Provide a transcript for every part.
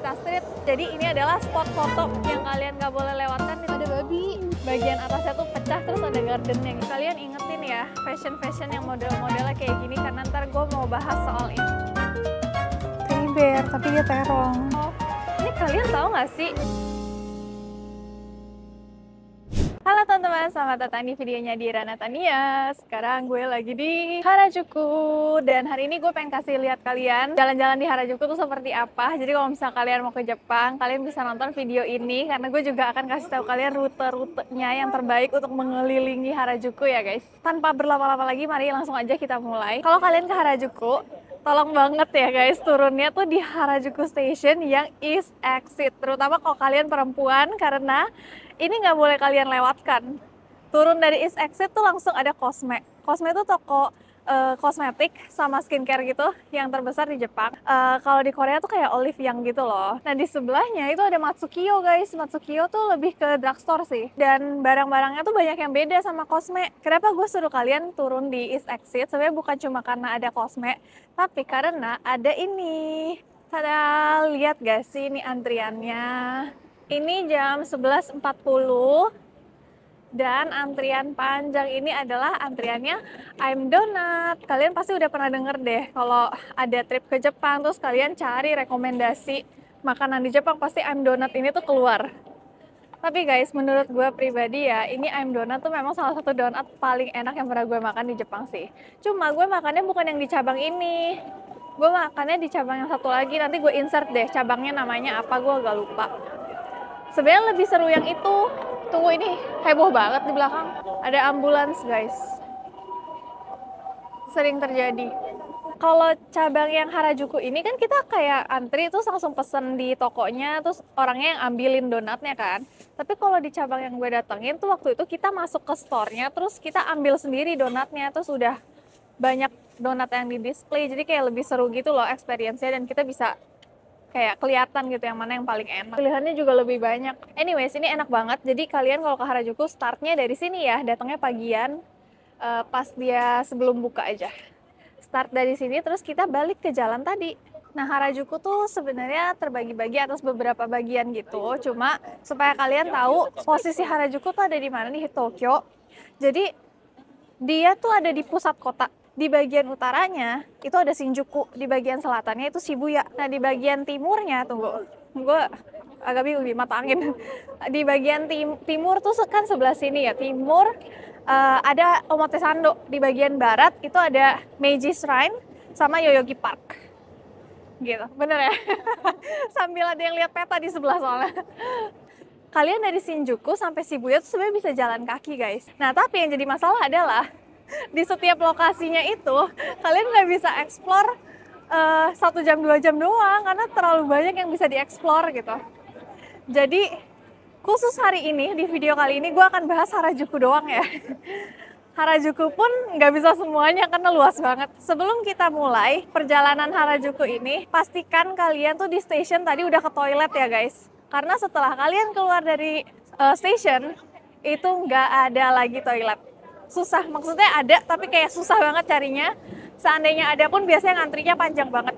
Takesita Street. Jadi ini adalah spot foto yang kalian nggak boleh lewatkan. Ada babi. Bagian atasnya tuh pecah, terus ada gardennya. Kalian ingetin ya, fashion yang model-modelnya kayak gini, karena ntar gue mau bahas soal ini. Teddy bear, tapi dia terong. Oh, ini kalian tahu nggak sih? Halo teman-teman, selamat datang di videonya di Rana Tania. Sekarang gue lagi di Harajuku, dan hari ini gue pengen kasih lihat kalian jalan-jalan di Harajuku tuh seperti apa. Jadi kalau misalnya kalian mau ke Jepang, kalian bisa nonton video ini, karena gue juga akan kasih tahu kalian rute-rutenya yang terbaik untuk mengelilingi Harajuku ya guys. Tanpa berlama-lama lagi, mari langsung aja kita mulai. Kalau kalian ke Harajuku, tolong banget ya guys, turunnya tuh di Harajuku Station yang East Exit. Terutama kalau kalian perempuan, karena ini nggak boleh kalian lewatkan. Turun dari East Exit tuh langsung ada Cosme. Cosme itu toko kosmetik sama skincare gitu yang terbesar di Jepang. Kalau di Korea tuh kayak Olive Young gitu loh. Nah di sebelahnya itu ada Matsukiyo guys. Matsukiyo tuh lebih ke drugstore sih. Dan barang-barangnya tuh banyak yang beda sama Cosme. Kenapa gue suruh kalian turun di East Exit? Sebenarnya bukan cuma karena ada Cosme, tapi karena ada ini. Tada, lihat gak sih ini antriannya? Ini jam 11.40 dan antrian panjang ini adalah antriannya I'm Donut. Kalian pasti udah pernah denger deh kalau ada trip ke Jepang terus kalian cari rekomendasi makanan di Jepang, pasti I'm Donut ini tuh keluar. Tapi guys, menurut gue pribadi ya, ini I'm Donut tuh memang salah satu donat paling enak yang pernah gue makan di Jepang sih. Cuma gue makannya bukan yang di cabang ini. Gue makannya di cabang yang satu lagi, nanti gue insert deh cabangnya namanya apa, gue agak lupa. Sebenarnya lebih seru yang itu. Tunggu, ini heboh banget di belakang. Ada ambulans guys. Sering terjadi. Kalau cabang yang Harajuku ini kan kita kayak antri terus langsung pesen di tokonya, terus orangnya yang ambilin donatnya kan. Tapi kalau di cabang yang gue datengin tuh waktu itu kita masuk ke store-nya, terus kita ambil sendiri donatnya, terus udah banyak donat yang di display. Jadi kayak lebih seru gitu loh experience-nya, dan kita bisa kayak kelihatan gitu yang mana yang paling enak. Pilihannya juga lebih banyak. Anyways, ini enak banget. Jadi kalian kalau ke Harajuku startnya dari sini ya, datangnya pagian pas dia sebelum buka aja. Start dari sini terus kita balik ke jalan tadi. Nah, Harajuku tuh sebenarnya terbagi-bagi atas beberapa bagian gitu. Cuma supaya kalian tahu posisi Harajuku tuh ada di mana nih, Tokyo. Jadi dia tuh ada di pusat kota. Di bagian utaranya itu ada Shinjuku, di bagian selatannya itu Shibuya. Nah di bagian timurnya, tunggu, gue agak bingung di mata angin. Di bagian timur tuh kan sebelah sini ya, timur ada Omotesando. Di bagian barat itu ada Meiji Shrine sama Yoyogi Park. Gitu, bener ya? Sambil ada yang lihat peta di sebelah soalnya. Kalian dari Shinjuku sampai Shibuya tuh sebenarnya bisa jalan kaki guys. Nah tapi yang jadi masalah adalah di setiap lokasinya itu kalian nggak bisa explore 1 jam 2 jam doang, karena terlalu banyak yang bisa dieksplor gitu. Jadi khusus hari ini, di video kali ini gue akan bahas Harajuku doang ya. Harajuku pun nggak bisa semuanya karena luas banget. Sebelum kita mulai perjalanan Harajuku ini, pastikan kalian tuh di station tadi udah ke toilet ya guys. Karena setelah kalian keluar dari station itu nggak ada lagi toilet. Susah, maksudnya ada tapi kayak susah banget carinya. Seandainya ada pun biasanya ngantrinya panjang banget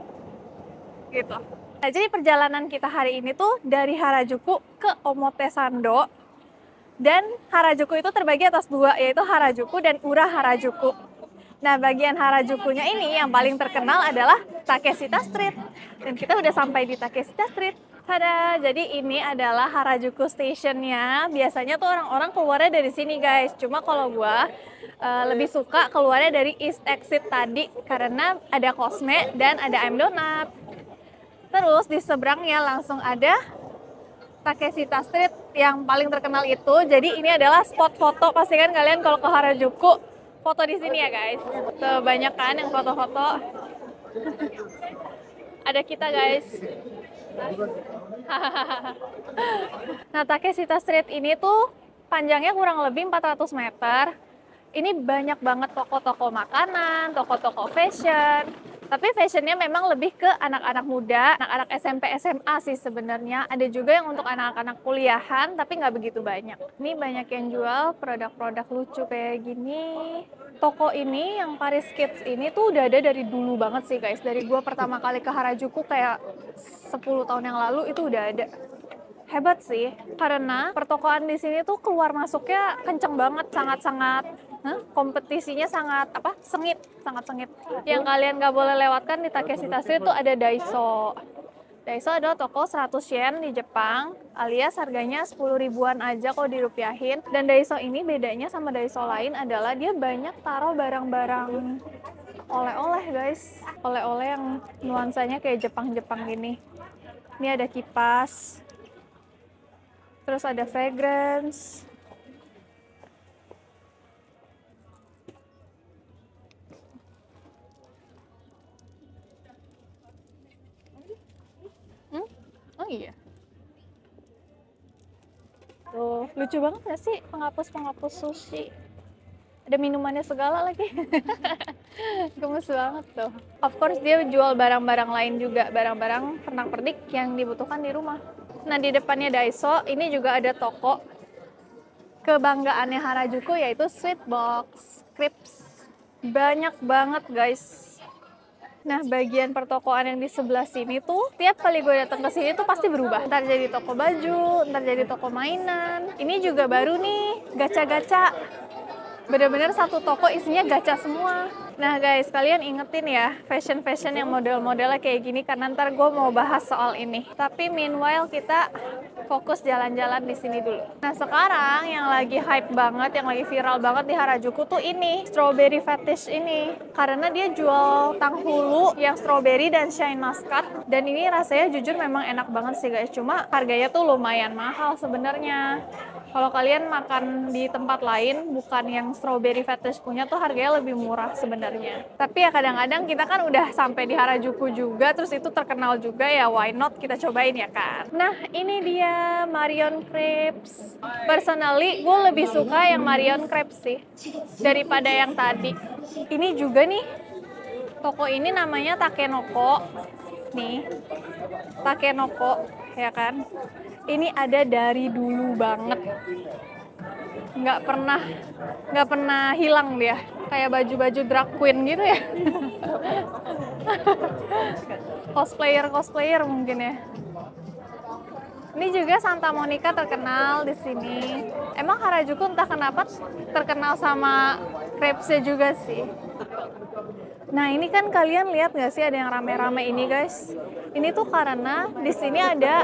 gitu. Nah, jadi perjalanan kita hari ini tuh dari Harajuku ke Omotesando, dan Harajuku itu terbagi atas 2, yaitu Harajuku dan Ura Harajuku. Nah bagian Harajukunya ini yang paling terkenal adalah Takesita Street, dan kita udah sampai di Takesita Street. Tada, jadi ini adalah Harajuku Stationnya. Biasanya tuh orang-orang keluarnya dari sini guys. Cuma kalau gua lebih suka keluarnya dari East Exit tadi, karena ada Cosme dan ada I'm Donut. Terus di seberangnya langsung ada Takesita Street yang paling terkenal itu. Jadi ini adalah spot foto. Pastikan kalian kalau ke Harajuku foto di sini ya guys. Tuh banyak kan yang foto-foto. Ada kita guys. Nah, Takesita Street ini tuh panjangnya kurang lebih 400 meter. Ini banyak banget toko-toko makanan, toko-toko fashion, Tapi fashionnya memang lebih ke anak-anak muda, anak-anak SMP, SMA sih sebenarnya. Ada juga yang untuk anak-anak kuliahan, tapi nggak begitu banyak. Ini banyak yang jual produk-produk lucu kayak gini. Toko ini, yang Paris Kids ini tuh udah ada dari dulu banget sih guys. Dari gua pertama kali ke Harajuku kayak 10 tahun yang lalu itu udah ada. Hebat sih, karena pertokoan di sini tuh keluar masuknya kenceng banget, sangat-sangat kompetisinya sengit, sangat sengit. Yang kalian nggak boleh lewatkan di Takeshita itu ada Daiso. Daiso adalah toko 100 yen di Jepang, alias harganya 10 ribuan aja kalau dirupiahin. Dan Daiso ini bedanya sama Daiso lain adalah dia banyak taruh barang-barang oleh-oleh guys. Oleh-oleh yang nuansanya kayak Jepang-Jepang gini. Ini ada kipas. Terus ada fragrance. Oh iya. Tuh, lucu banget gak sih penghapus-penghapus sushi? Ada minumannya segala lagi. Gemes banget tuh. Of course dia jual barang-barang lain juga, barang-barang pernak-pernik yang dibutuhkan di rumah. Nah, di depannya Daiso, ini juga ada toko kebanggaannya Harajuku, yaitu Sweet Box Crepes. Banyak banget, guys. Nah, bagian pertokoan yang di sebelah sini tuh, tiap kali gue datang ke sini tuh pasti berubah. Ntar jadi toko baju, ntar jadi toko mainan. Ini juga baru nih, gacha-gacha. Bener-bener satu toko isinya gacha semua. Nah guys, kalian ingetin ya fashion-fashion yang model-modelnya kayak gini karena ntar gue mau bahas soal ini. Tapi meanwhile kita fokus jalan-jalan di sini dulu. Nah sekarang yang lagi hype banget, yang lagi viral banget di Harajuku tuh ini, strawberry fetish ini. Karena dia jual tanghulu yang strawberry dan shine muscat. Dan ini rasanya jujur memang enak banget sih guys. Cuma harganya tuh lumayan mahal sebenarnya. Kalau kalian makan di tempat lain, bukan yang strawberry fetish punya tuh harganya lebih murah sebenarnya. Tapi ya kadang-kadang kita kan udah sampai di Harajuku juga, terus itu terkenal juga ya, why not kita cobain ya kan. Nah ini dia Marion Crepes. Personally, gue lebih suka yang Marion Crepes sih, daripada yang tadi. Ini juga nih, toko ini namanya Takenoko. Nih, Takenoko, ya kan. Ini ada dari dulu banget, nggak pernah hilang dia, kayak baju-baju drag queen gitu ya. cosplayer mungkin ya. Ini juga Santa Monica terkenal di sini. Emang Harajuku entah kenapa terkenal sama crepes-nya juga sih. Nah ini kan kalian lihat nggak sih ada yang rame-rame ini guys? Ini tuh karena di sini ada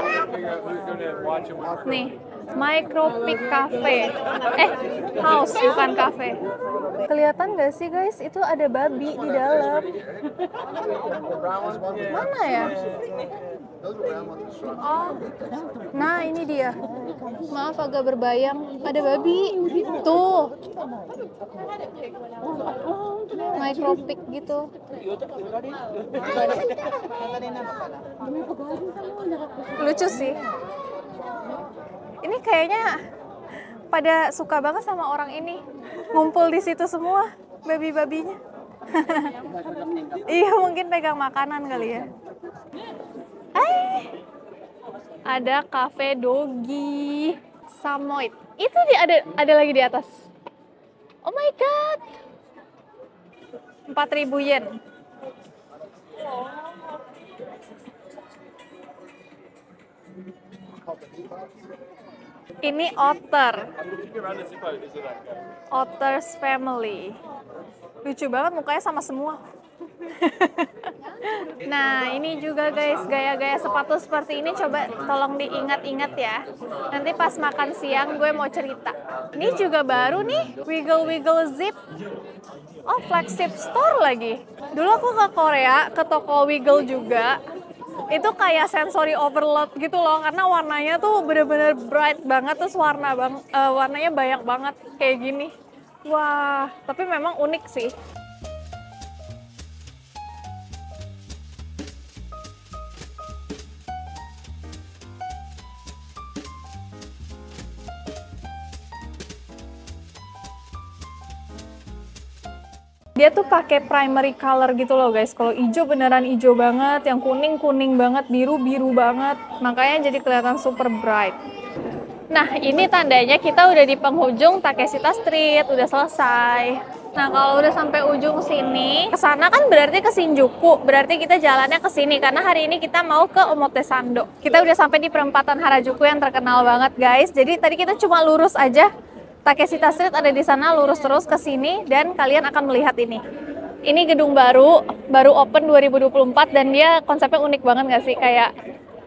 nih Micro Peak Cafe, house bukan cafe. Kelihatan nggak sih guys? Itu ada babi di dalam. Mana ya? Oh, nah ini dia. Maaf agak berbayang. Ada babi. Tuh. Micro Peak gitu. Lucu sih. Ini kayaknya pada suka banget sama orang ini. Ngumpul di situ semua babi-babinya. Iya, mungkin pegang makanan kali ya. Ada cafe Dogi Samoit. Itu ada lagi di atas. Oh my god. 4.000 yen. Ini Otter's Family. Lucu banget mukanya sama semua. Nah ini juga guys, gaya-gaya sepatu seperti ini coba tolong diingat-ingat ya. Nanti pas makan siang gue mau cerita. Ini juga baru nih, Wiggle Zip. Oh, flagship store lagi. Dulu aku ke Korea, ke toko Wiggle juga. Itu kayak sensory overload gitu loh, karena warnanya tuh bener-bener bright banget, terus warnanya banyak banget kayak gini. Wah, tapi memang unik sih. Dia tuh pakai primary color gitu loh guys. Kalau hijau beneran hijau banget, yang kuning kuning banget, biru biru banget. Makanya jadi kelihatan super bright. Nah, ini tandanya kita udah di penghujung Takeshita Street, udah selesai. Nah, kalau udah sampai ujung sini, ke sana kan berarti ke Shinjuku, berarti kita jalannya ke sini karena hari ini kita mau ke Omotesando. Kita udah sampai di perempatan Harajuku yang terkenal banget, guys. Jadi tadi kita cuma lurus aja. Takeshita Street ada di sana, lurus terus ke sini dan kalian akan melihat ini. Ini gedung baru open 2024 dan dia konsepnya unik banget nggak sih? Kayak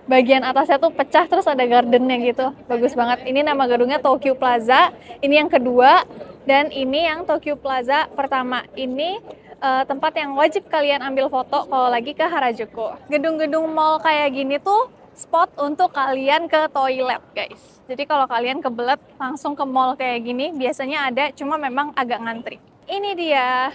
bagian atasnya tuh pecah terus ada gardennya gitu, bagus banget. Ini nama gedungnya Tokyo Plaza, ini yang kedua, dan ini yang Tokyo Plaza pertama. Ini tempat yang wajib kalian ambil foto kalau lagi ke Harajuku. Gedung-gedung mall kayak gini tuh spot untuk kalian ke toilet guys. Jadi kalau kalian kebelet langsung ke mall kayak gini, biasanya ada, cuma memang agak ngantri. Ini dia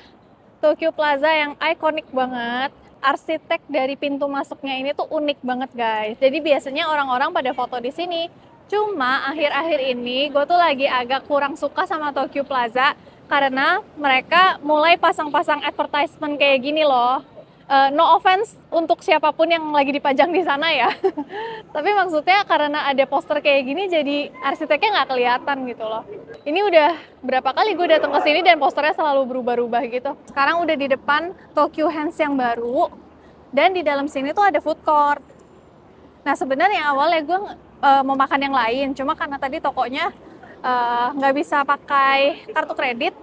Tokyo Plaza yang ikonik banget. Arsitek dari pintu masuknya ini tuh unik banget guys. Jadi biasanya orang-orang pada foto di sini. Cuma akhir-akhir ini gue tuh lagi agak kurang suka sama Tokyo Plaza karena mereka mulai pasang-pasang advertisement kayak gini loh. No offense untuk siapapun yang lagi dipajang di sana ya. Tapi maksudnya karena ada poster kayak gini jadi arsiteknya nggak kelihatan gitu loh. Ini udah berapa kali gue datang ke sini dan posternya selalu berubah-ubah gitu. Sekarang udah di depan Tokyo Hands yang baru dan di dalam sini tuh ada food court. Nah sebenarnya awalnya gue mau makan yang lain, cuma karena tadi tokonya nggak bisa pakai kartu kredit,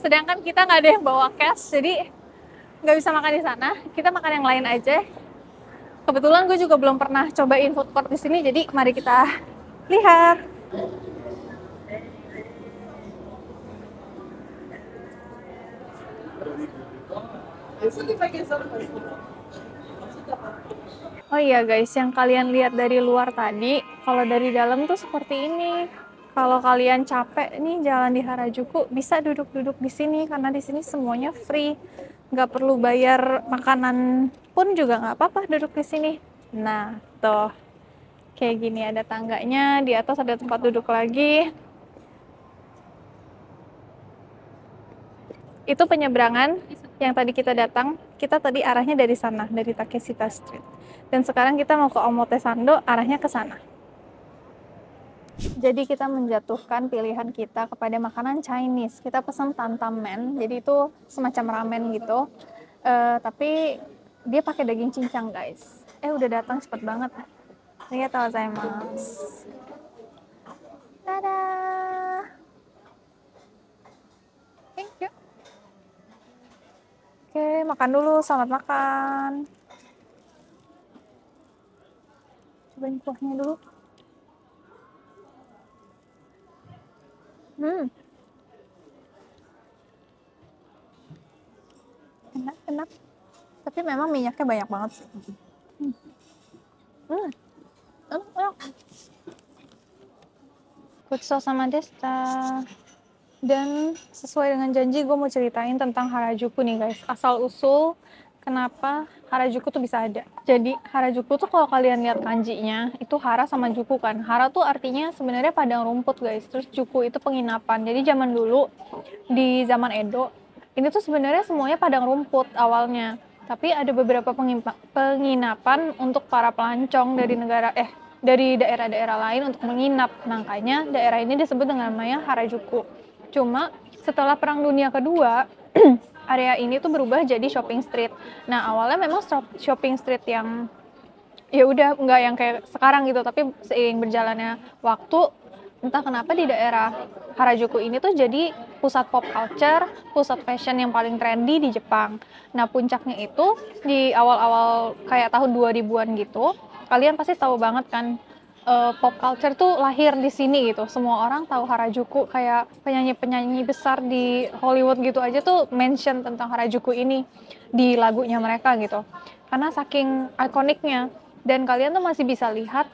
sedangkan kita nggak ada yang bawa cash, jadi nggak bisa makan di sana. Kita makan yang lain aja. Kebetulan gue juga belum pernah cobain food court di sini, jadi mari kita lihat. Oh iya guys, yang kalian lihat dari luar tadi, kalau dari dalam tuh seperti ini. Kalau kalian capek nih jalan di Harajuku, bisa duduk-duduk di sini karena di sini semuanya free. Nggak perlu bayar makanan pun juga nggak apa-apa duduk di sini. Nah, tuh. Kayak gini ada tangganya, di atas ada tempat duduk lagi. Itu penyeberangan yang tadi kita datang, kita tadi arahnya dari sana, dari Takeshita Street. Dan sekarang kita mau ke Omotesando, arahnya ke sana. Jadi kita menjatuhkan pilihan kita kepada makanan Chinese. Kita pesan tantam men, jadi itu semacam ramen gitu. Tapi dia pakai daging cincang guys. Udah datang cepet banget. Arigatou gozaimasu. Dadah. Thank you. Oke, makan dulu. Selamat makan. Cobain kuahnya dulu. Enak. Tapi memang minyaknya banyak banget sih. Enak. Gochou sama deshita. Dan sesuai dengan janji, gue mau ceritain tentang Harajuku nih guys. Asal-usul kenapa Harajuku tuh bisa ada. Jadi Harajuku tuh kalau kalian lihat kanjinya, itu Hara sama Juku kan. Hara tuh artinya sebenarnya padang rumput guys. Terus Juku itu penginapan. Jadi zaman dulu, di zaman Edo, ini tuh sebenarnya semuanya padang rumput awalnya. Tapi ada beberapa penginapan untuk para pelancong dari daerah-daerah lain untuk menginap. Makanya daerah ini disebut dengan namanya Harajuku. Cuma setelah Perang Dunia Kedua, area ini tuh berubah jadi shopping street. Nah awalnya memang shopping street yang ya udah nggak yang kayak sekarang gitu, tapi seiring berjalannya waktu, entah kenapa di daerah Harajuku ini tuh jadi pusat pop culture, pusat fashion yang paling trendy di Jepang. Nah puncaknya itu di awal-awal kayak tahun 2000-an gitu, kalian pasti tahu banget kan, pop culture tuh lahir di sini gitu. Semua orang tahu Harajuku, kayak penyanyi-penyanyi besar di Hollywood gitu aja tuh mention tentang Harajuku ini di lagunya mereka gitu. Karena saking ikoniknya. Dan kalian tuh masih bisa lihat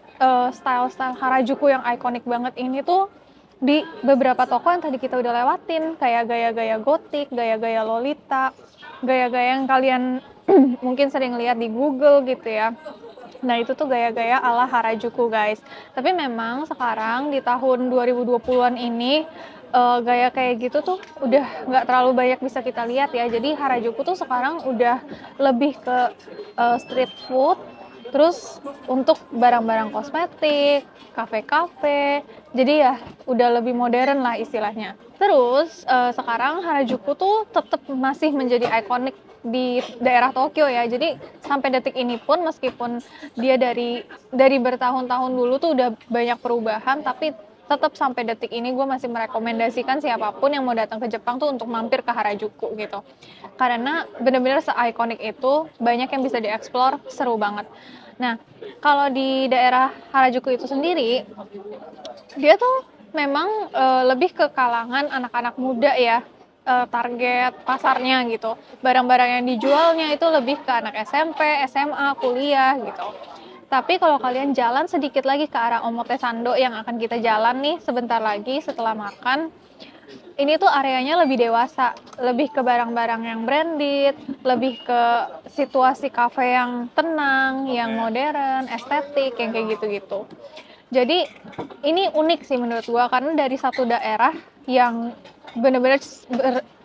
style-style Harajuku yang ikonik banget ini tuh di beberapa toko yang tadi kita udah lewatin, kayak gaya-gaya gotik, gaya-gaya Lolita, gaya-gaya yang kalian mungkin sering lihat di Google gitu ya. Nah itu tuh gaya-gaya ala Harajuku guys. Tapi memang sekarang di tahun 2020-an ini gaya kayak gitu tuh udah nggak terlalu banyak bisa kita lihat ya. Jadi Harajuku tuh sekarang udah lebih ke street food, terus untuk barang-barang kosmetik, kafe-kafe. Jadi ya udah lebih modern lah istilahnya. Terus sekarang Harajuku tuh tetap masih menjadi ikonik di daerah Tokyo ya. Jadi sampai detik ini pun meskipun dia dari bertahun-tahun dulu tuh udah banyak perubahan, tapi tetap sampai detik ini gue masih merekomendasikan siapapun yang mau datang ke Jepang tuh untuk mampir ke Harajuku gitu. Karena bener-bener se-ikonik itu, banyak yang bisa dieksplor, seru banget. Nah, kalau di daerah Harajuku itu sendiri, dia tuh memang lebih ke kalangan anak-anak muda ya, target pasarnya gitu. Barang-barang yang dijualnya itu lebih ke anak SMP, SMA, kuliah gitu. Tapi kalau kalian jalan sedikit lagi ke arah Omotesando yang akan kita jalan nih sebentar lagi setelah makan, ini tuh areanya lebih dewasa, lebih ke barang-barang yang branded, lebih ke situasi kafe yang tenang, yang modern, estetik, yang kayak gitu-gitu. Jadi ini unik sih menurut gua, karena dari satu daerah yang bener-bener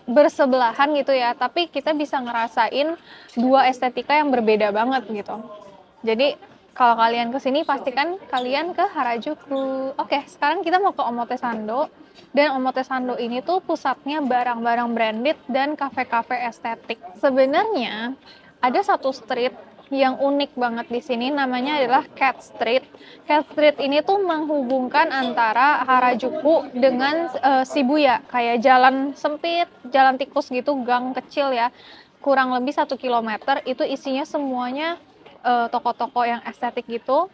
bersebelahan gitu ya, tapi kita bisa ngerasain dua estetika yang berbeda banget gitu. Jadi kalau kalian kesini pastikan kalian ke Harajuku. Oke, sekarang kita mau ke Omotesando. Dan Omotesando ini tuh pusatnya barang-barang branded dan kafe-kafe estetik. Sebenarnya ada satu street yang unik banget di sini, namanya adalah Cat Street. Cat Street ini tuh menghubungkan antara Harajuku dengan Shibuya, kayak jalan sempit, jalan tikus gitu, gang kecil ya, kurang lebih 1 kilometer. Itu isinya semuanya toko-toko yang estetik gitu,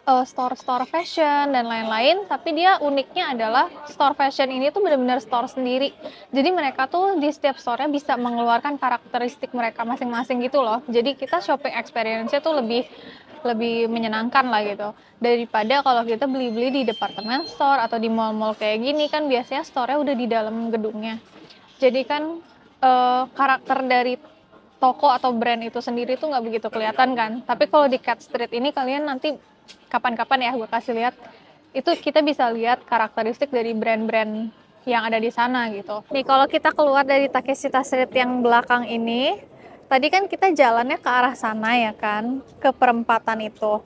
store-store fashion dan lain-lain. Tapi dia uniknya adalah store fashion ini tuh benar-benar store sendiri. Jadi mereka tuh di setiap store-nya bisa mengeluarkan karakteristik mereka masing-masing gitu loh. Jadi kita shopping experience-nya tuh lebih menyenangkan lah gitu. Daripada kalau kita beli-beli di department store atau di mall-mall kayak gini kan biasanya store-nya udah di dalam gedungnya. Jadi kan karakter dari toko atau brand itu sendiri tuh nggak begitu kelihatan kan. Tapi kalau di Cat Street ini kalian nanti kapan-kapan ya gue kasih lihat, itu kita bisa lihat karakteristik dari brand-brand yang ada di sana gitu. Nih kalau kita keluar dari Takeshita Street yang belakang ini, tadi kan kita jalannya ke arah sana ya kan, ke perempatan itu.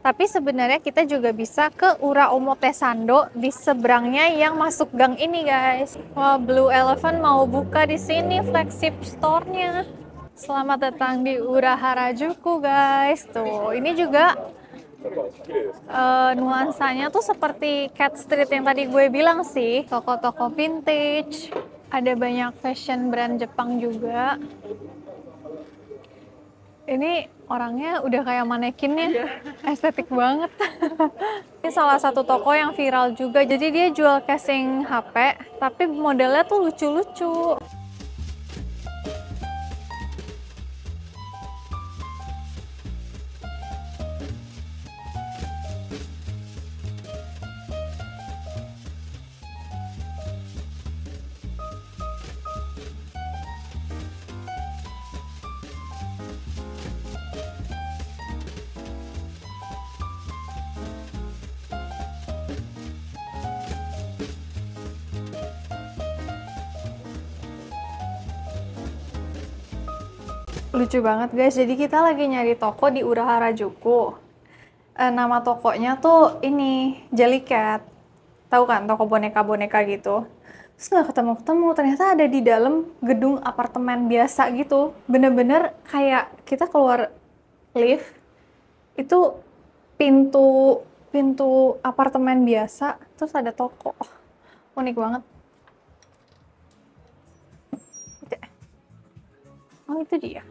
Tapi sebenarnya kita juga bisa ke Ura Omotesando di seberangnya yang masuk gang ini guys. Wah, Blue Elephant mau buka di sini flagship store-nya. Selamat datang di Ura Harajuku guys. Tuh, ini juga nuansanya tuh seperti Cat Street yang tadi gue bilang sih. Toko-toko vintage, ada banyak fashion brand Jepang juga. Ini orangnya udah kayak manekinnya, estetik banget. Ini salah satu toko yang viral juga. Jadi dia jual casing HP, tapi modelnya tuh lucu-lucu. Lucu banget guys, jadi kita lagi nyari toko di Ura Harajuku. Nama tokonya tuh ini, Jellycat. Tahu kan, toko boneka-boneka gitu. Terus nggak ketemu-ketemu, ternyata ada di dalam gedung apartemen biasa gitu. Bener-bener kayak kita keluar lift, itu pintu apartemen biasa, terus ada toko. Unik banget. Oh, itu dia.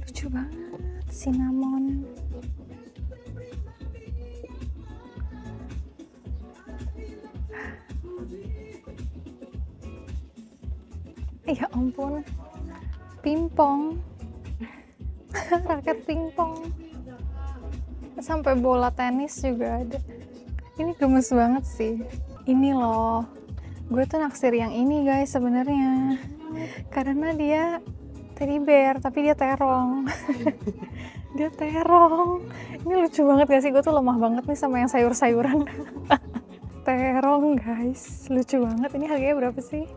Lucu banget, cinnamon. Ya ampun, pingpong. Raket pingpong. Sampai bola tenis juga ada. Ini gemes banget sih. Ini loh, gue tuh naksir yang ini guys sebenarnya. Karena dia teddy bear, tapi dia terong. Dia terong. Ini lucu banget gak sih? Gue tuh lemah banget nih sama yang sayur-sayuran. Terong guys, lucu banget. Ini harganya berapa sih?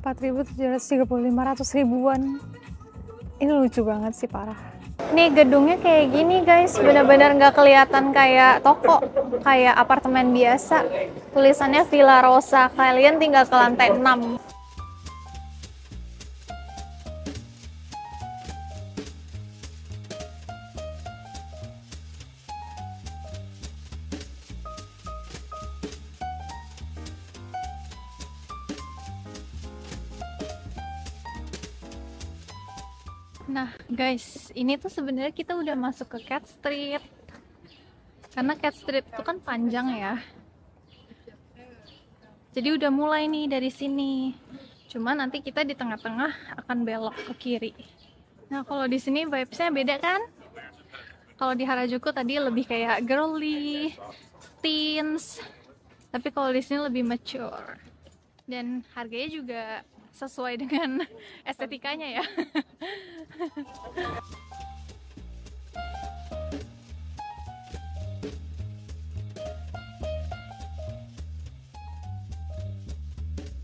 4.735, 500 ribuan. Ini lucu banget sih, parah. Nih gedungnya kayak gini guys, bener-bener nggak kelihatan kayak toko, kayak apartemen biasa. Tulisannya Villa Rosa, kalian tinggal ke lantai 6. Nah guys, ini tuh sebenarnya kita udah masuk ke Cat Street. Karena Cat Street itu kan panjang ya. Jadi udah mulai nih dari sini. Cuma nanti kita di tengah-tengah akan belok ke kiri. Nah kalau di sini vibes-nya beda kan? Kalau di Harajuku tadi lebih kayak girly, teens. Tapi kalau di sini lebih mature. Dan harganya juga sesuai dengan estetikanya ya.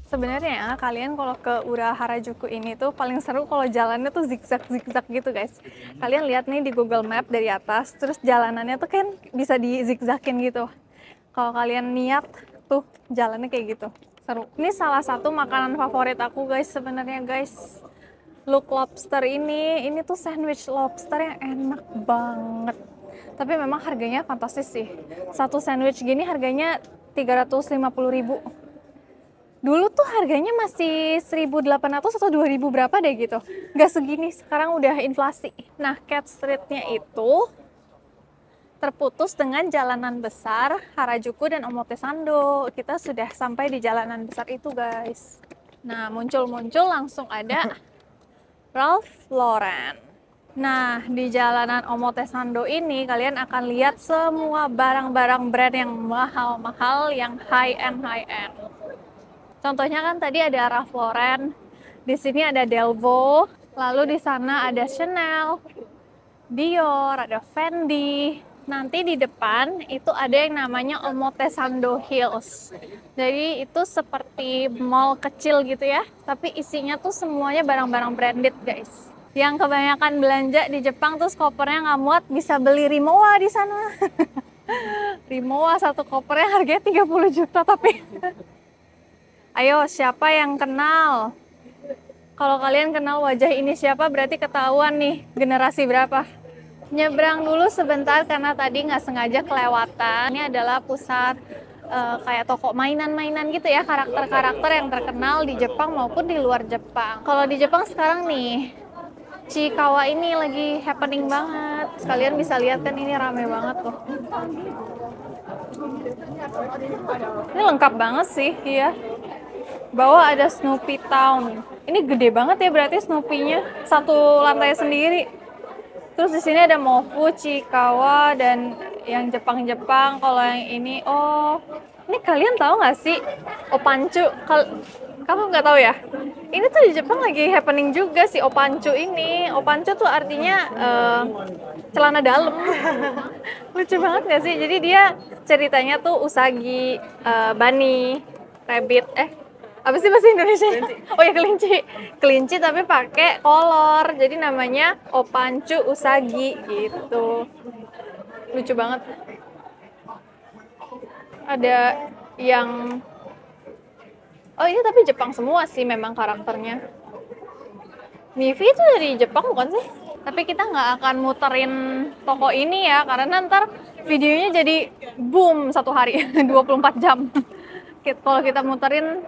Sebenarnya kalian kalau ke Ura Harajuku ini tuh paling seru kalau jalannya tuh zigzag-zigzag gitu guys. Kalian lihat nih di Google Map dari atas, terus jalanannya tuh kan bisa di zigzagin gitu. Kalau kalian niat tuh jalannya kayak gitu, seru. Ini salah satu makanan favorit aku guys sebenarnya guys. Look Lobster ini tuh sandwich lobster yang enak banget. Tapi memang harganya fantastis sih. Satu sandwich gini harganya 350.000. Dulu tuh harganya masih 1.800 atau 2.000 berapa deh gitu. Nggak segini, sekarang udah inflasi. Nah, Cat Street-nya itu terputus dengan jalanan besar Harajuku dan Omotesando. Kita sudah sampai di jalanan besar itu guys. Nah, muncul-muncul langsung ada Ralph Lauren. Nah, di jalanan Omotesando ini kalian akan lihat semua barang-barang brand yang mahal-mahal, yang high-end. Contohnya kan tadi ada Ralph Lauren, di sini ada Delvaux, lalu di sana ada Chanel, Dior, ada Fendi. Nanti di depan itu ada yang namanya Omotesando Hills. Jadi itu seperti mall kecil gitu ya, tapi isinya tuh semuanya barang-barang branded guys. Yang kebanyakan belanja di Jepang terus kopernya nggak muat, bisa beli Rimowa di sana. Rimowa satu kopernya harganya 30 juta tapi. Ayo, siapa yang kenal? Kalau kalian kenal wajah ini siapa, berarti ketahuan nih generasi berapa. Nyebrang dulu sebentar karena tadi nggak sengaja kelewatan. Ini adalah pusat kayak toko mainan-mainan gitu ya, karakter-karakter yang terkenal di Jepang maupun di luar Jepang. Kalau di Jepang sekarang nih, Chikawa ini lagi happening banget. Kalian bisa lihat kan ini rame banget tuh. Ini lengkap banget sih, iya. Bawah ada Snoopy Town. Ini gede banget ya berarti Snoopy-nya, satu lantai sendiri. Terus di sini ada Mofu, Chikawa, dan yang Jepang-Jepang. Kalau yang ini, oh, ini kalian tahu nggak sih Opanchu? Kamu nggak tahu ya? Ini tuh di Jepang lagi happening juga sih Opanchu ini. Opanchu tuh artinya celana dalam. Lucu banget nggak sih? Jadi dia ceritanya tuh usagi, bunny, rabbit, apa sih bahasa Indonesia? Oh ya kelinci. Kelinci tapi pakai kolor. Jadi namanya Opanchu Usagi gitu. Lucu banget. Ada yang oh ini tapi Jepang semua sih memang karakternya. Mivi itu dari Jepang bukan sih? Tapi kita nggak akan muterin toko ini ya karena ntar videonya jadi boom satu hari 24 jam. Kalau kita muterin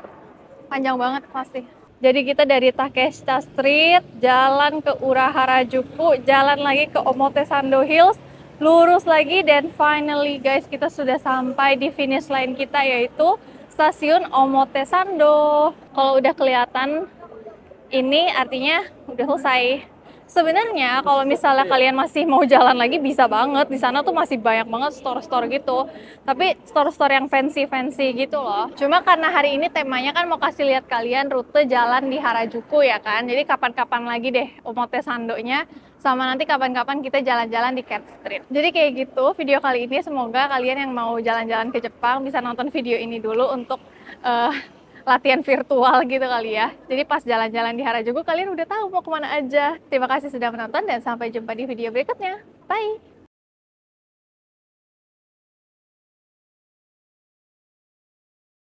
panjang banget pasti. Jadi kita dari Takeshita Street, jalan ke Ura Harajuku, jalan lagi ke Omotesando Hills, lurus lagi, dan finally guys kita sudah sampai di finish line kita yaitu stasiun Omotesando. Kalau udah kelihatan ini artinya udah selesai. Sebenarnya kalau misalnya kalian masih mau jalan lagi bisa banget. Di sana tuh masih banyak banget store-store gitu. Tapi store-store yang fancy-fancy gitu loh. Cuma karena hari ini temanya kan mau kasih lihat kalian rute jalan di Harajuku ya kan. Jadi kapan-kapan lagi deh Omotesando-nya sama nanti kapan-kapan kita jalan-jalan di Cat Street. Jadi kayak gitu video kali ini, semoga kalian yang mau jalan-jalan ke Jepang bisa nonton video ini dulu untuk eh, latihan virtual gitu kali ya. Jadi pas jalan-jalan di Harajuku kalian udah tahu mau kemana aja. Terima kasih sudah menonton dan sampai jumpa di video berikutnya. Bye!